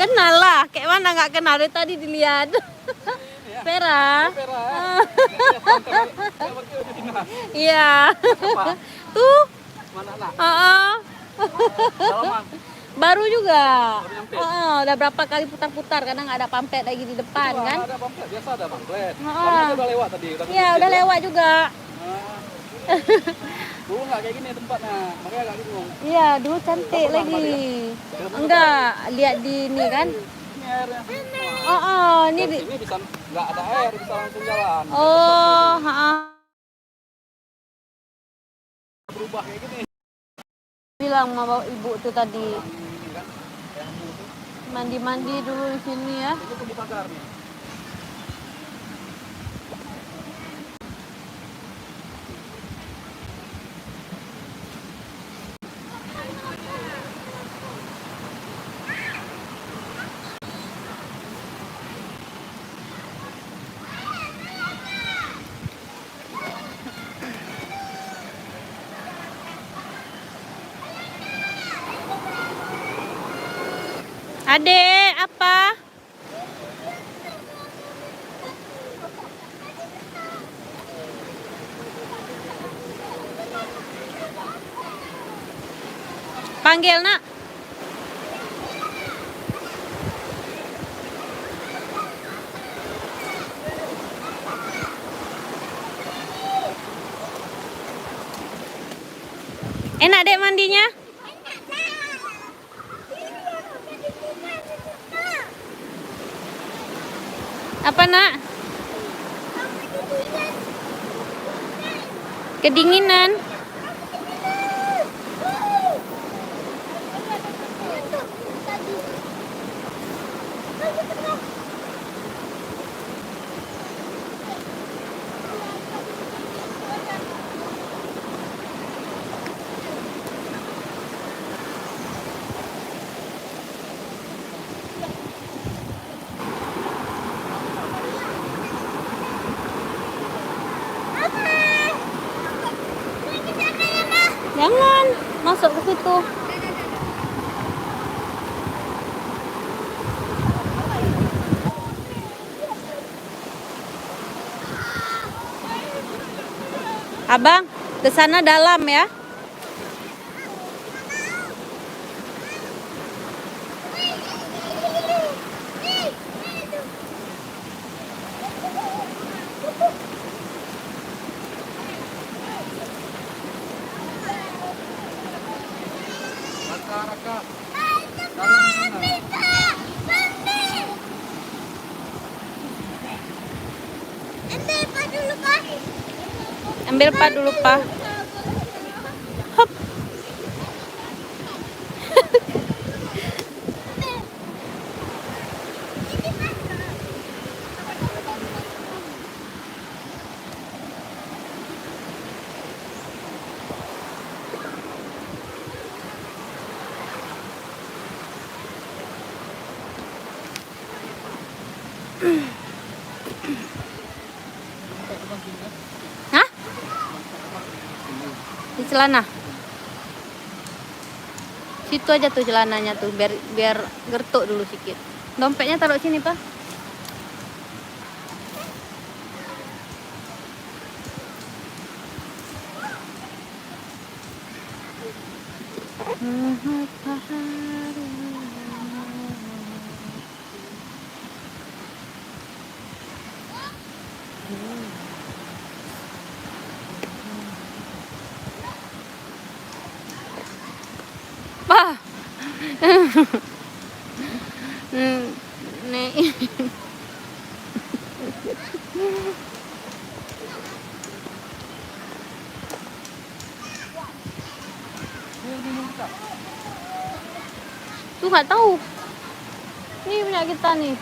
Kenal lah, kayak mana nggak kenal dari tadi dilihat. Vera. Iya. Tuh. Baru juga. Udah berapa kali putar-putar karena nggak ada pamflet lagi di depan kan? Ada pamflet, biasa ada pamflet. Tapi udah lewat tadi. Iya, udah lewat juga. Dulu nggak kayak gini tempatnya, makanya agak bingung. Iya, dulu cantik lagi. Enggak, lihat di ini kan? Ini airnya. Ini di sini bisa nggak ada air, bisa langsung jalan. Berubah kayak gini. Bilang sama ibu tuh tadi. Mandi-mandi dulu di sini ya. Itu tuh di pagar nih. Adek, apa? Panggil nak. Enak dek mandinya? Apa nak? Kedinginan. Jangan masuk ke situ. Abang, ke sana dalam ya. Raka. Ambil pak dulu pak. Hop. Hah? Di celana. Situ aja tuh celananya tuh, biar gertuk dulu sedikit. Dompetnya taruh sini, Pak. Pak. Nih. Tuh nggak tahu. Ini punya kita nih.